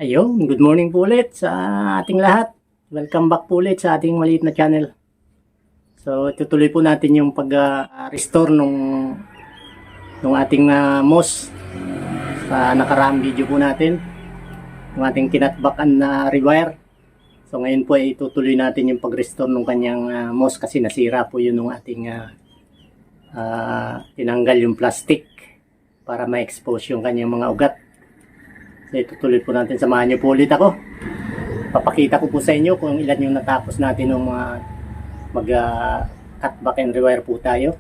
Ayun, good morning po ulit sa ating lahat. Welcome back po ulit sa ating maliit na channel. So, itutuloy po natin yung pag-restore nung ating moss sa nakaraang video po natin. Yung ating kinatbakan na rewire. So, ngayon po ay itutuloy natin yung pag-restore nung kanyang moss kasi nasira po yun nung ating tinanggal yung plastic para ma-expose yung kanyang mga ugat. So, itutuloy po natin. Samahan niyo po ulit ako. Papakita ko po sa inyo kung ilan yung natapos natin ng mga mag-cutback and rewire po tayo.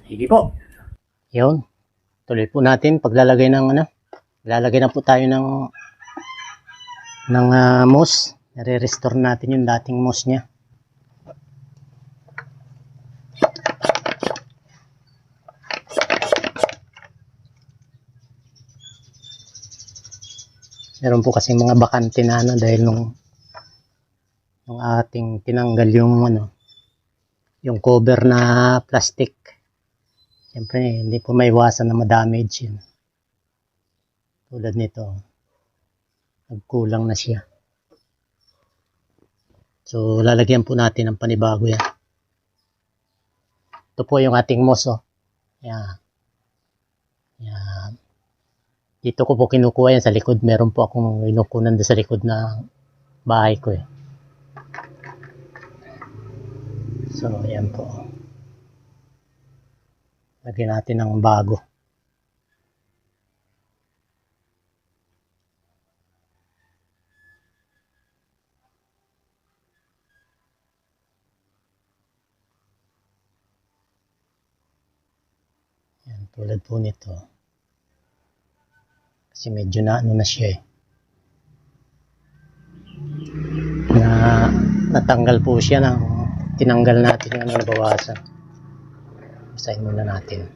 Sige po. Yun. Tuloy po natin paglalagay ng lalagay na po tayo ng moss. Nare-restore natin yung dating moss niya. Meron po kasi mga bakante na dahil nung ating tinanggal yung cover na plastic. Siyempre hindi po maiwasan na ma-damage yun. Tulad nito. Nagkulang na siya. So lalagyan po natin ng panibago yan. Ito po yung ating moss. Yan. Yan. Dito ko po kinukuha yan sa likod. Meron po akong kinukunan doon sa likod ng bahay ko . So, yan po. Lagyan natin ng bago. Yan, tulad po nito. Kasi medyo na siya natanggal po siya tinanggal natin yung nabawasan. Basahin muna natin.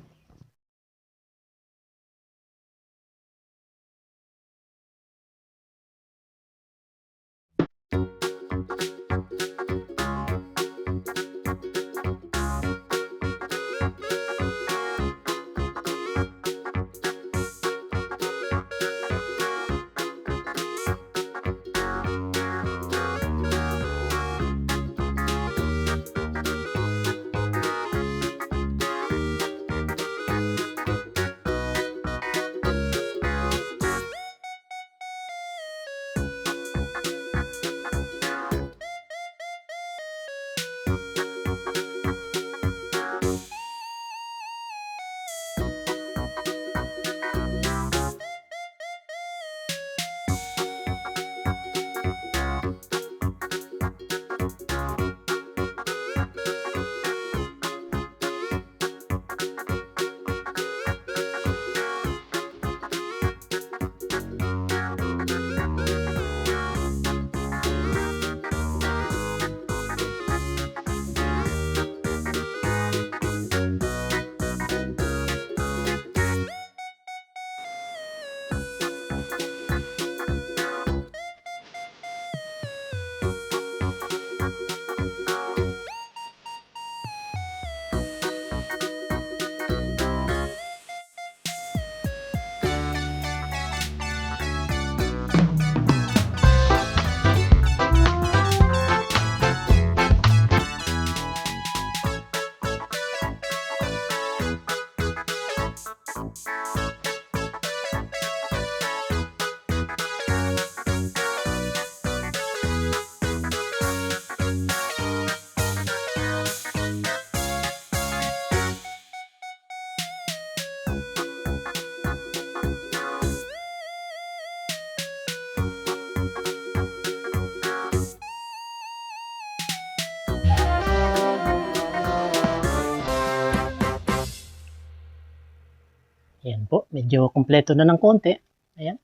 Ayan po, medyo kumpleto na ng konti. Ayan.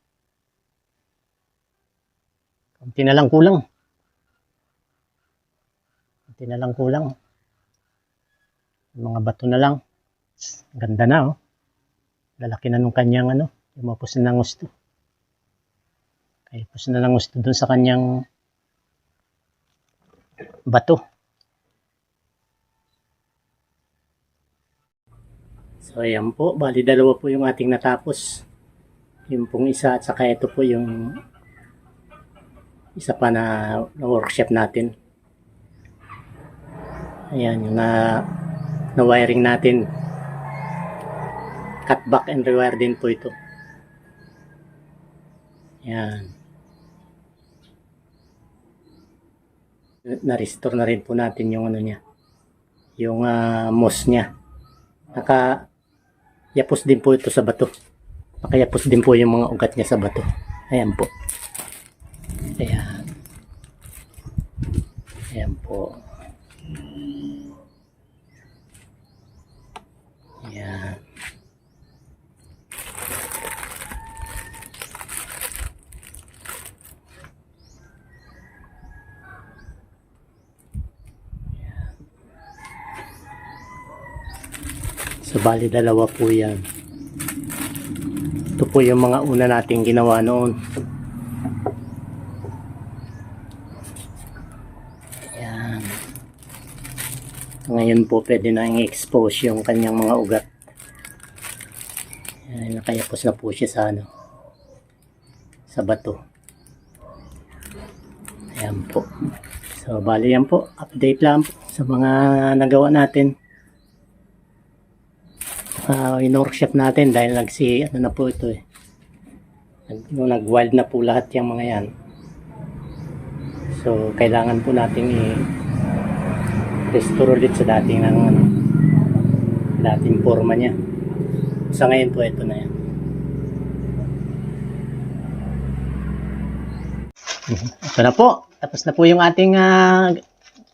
Konti na lang kulang. Konti na lang kulang. Mga bato na lang. Ganda na Lalaki na nung kanyang lumapos na ng gusto. Kaya pus na ng gusto dun sa kanyang bato. So ayan po, bali dalawa po yung ating natapos. Yung pong isa at saka ito po yung isa pa na workshop natin. Ayan, yung na wiring natin. Cut back and rewire din po ito. Ayan. Na-restore na rin po natin yung ano niya. Yung moss niya. Nakayapos din po ito sa bato. Nakayapos din po yung mga ugat niya sa bato. Ayan po. Ayan. Ayan po. Ayan. So, bali dalawa po yan. Ito po yung mga una nating ginawa noon. Ayan. Ngayon po pwede na i-expose yung kanyang mga ugat. Ayan, nakayapos na po siya sa ano, sa bato. Ayan po. So, bali yan po. Update lang po sa mga nagawa natin. In-workshop natin dahil ano na po ito eh. Nag-wild na po lahat yung mga yan. So, kailangan po natin i-restore ulit sa dating forma niya. Sa ngayon po, ito na yan. Ito na po. Tapos na po yung ating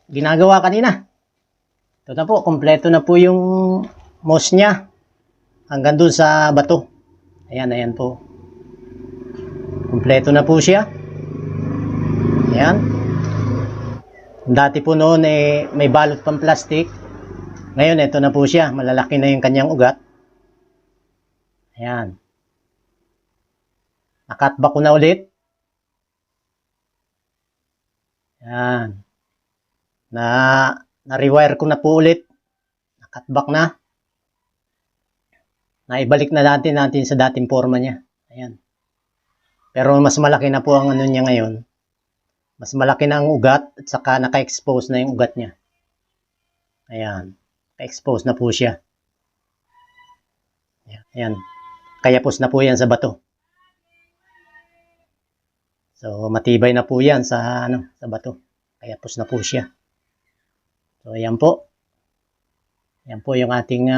ginagawa kanina. Ito na po. Kompleto na po yung moss niya. Hanggang dun sa bato. Ayan, ayan po. Kompleto na po siya. Ayan. Dati po noon may balot pang plastic. Ngayon, ito na po siya. Malalaki na yung kanyang ugat. Ayan. Nakatba ko na ulit. Ayan. Na-rewire ko na po ulit. Nakatback na. Naibalik na natin sa dating forma niya. Ayan. Pero mas malaki na po ang ano niya ngayon. Mas malaki na ang ugat at saka naka-expose na yung ugat niya. Ayan. Naka-expose na po siya. Ayan. Kayapos na po yan sa bato. So, matibay na po yan sa bato. Kayapos na po siya. So, ayan po. Ayan po yung ating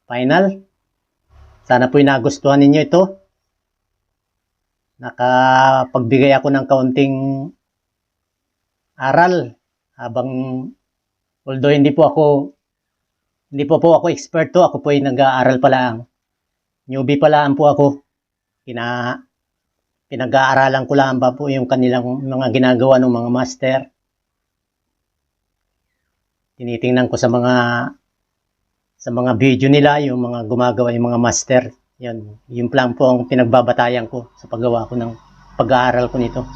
final. Sana po nagustuhan ninyo ito. Nakapagbigay ako ng kaunting aral habang although hindi po ako expert to, ako po ay nag-aaral pa lang. Newbie pa lang po ako. Pinag-aaralan ko lang pa po yung kanilang mga ginagawa ng mga master. Tinitingnan ko sa mga video nila, yung mga gumagawa yung mga master. Yan, yung plan po ang pinagbabatayan ko sa paggawa ko ng pag-aaral ko nito.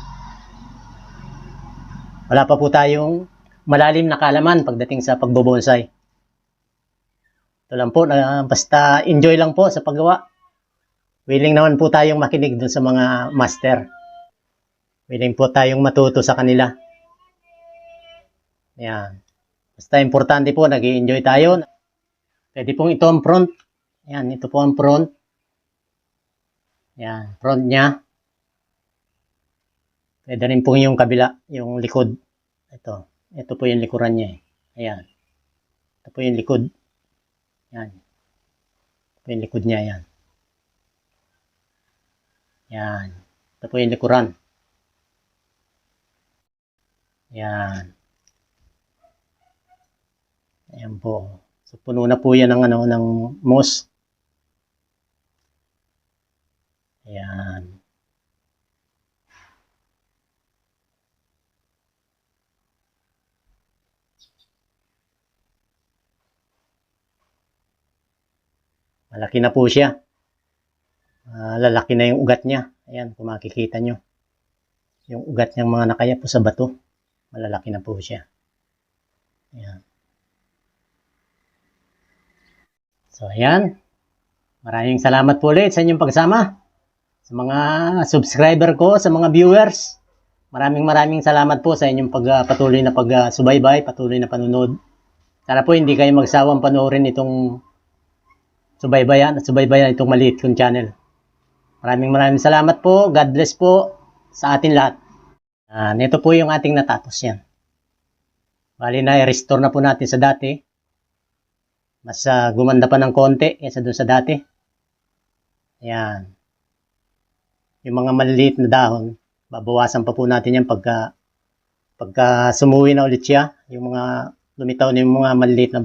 Wala pa po tayong malalim na kaalaman pagdating sa pagbobonsai. Ito lang po, basta enjoy lang po sa paggawa. Willing naman po tayong makinig dun sa mga master. Willing po tayong matuto sa kanila. Yan. Basta importante po, nag-i-enjoy tayo. Pwede pong ito ang front. Yan, ito po ang front. Yan, front niya. Pwede rin po yung kabila, yung likod. Ito po yung likuran niya. Ayan. Ito po yung likod. Yan. Ito po yung likod niya, yan. Yan. Ito po yung likuran. Yan. Ayan po. So, puno na po yan ng moss. Ayan. Malaki na po siya. Lalaki na yung ugat niya. Ayan, kung makikita nyo. Yung ugat niyang mga nakayapo sa bato. Malalaki na po siya. Ayan. So, ayan. Maraming salamat po ulit sa inyong pagsama. sa mga subscriber ko, sa mga viewers. Maraming salamat po sa inyong patuloy na pagsubaybay, patuloy na panunod. Sana po hindi kayo magsawang panoorin itong subaybayan itong maliit kong channel. Maraming salamat po. God bless po sa atin lahat. Nito po yung ating natapos yan. Bali na, i-restore na po natin sa dati. Mas gumanda pa ng konti kaysa doon sa dati. Ayan. Yung mga maliliit na dahon, babawasan pa po natin yan pagka sumuwi na ulit siya. Yung mga lumitaw na yung mga maliliit na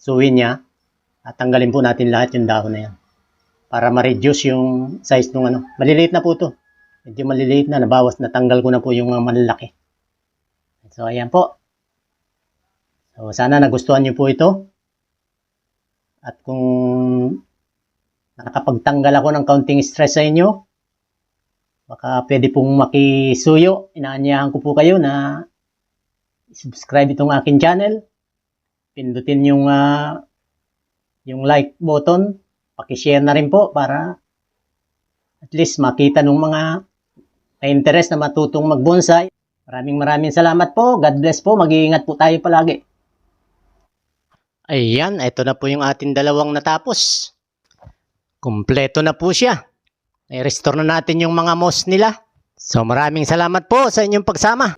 suwi niya. At tanggalin po natin lahat yung dahon na yan. Para ma-reduce yung size ng ano. Maliliit na po to. Medyo maliliit na, natanggal ko na po yung mga malalaki. So, ayan po. So, sana nagustuhan niyo po ito. At kung nakapagtanggal ako ng kaunting stress sa inyo, baka pwede pong makisuyo. Inaanyahan ko po kayo na subscribe itong aking channel. Pindutin yung like button. Pakishare na rin po para at least makita ng mga na-interest na matutong magbonsai. Maraming salamat po. God bless po. Mag-iingat po tayo palagi. Ayan, ito na po yung ating dalawang natapos. Kumpleto na po siya. I-restore na natin yung mga moss nila. So maraming salamat po sa inyong pagsama.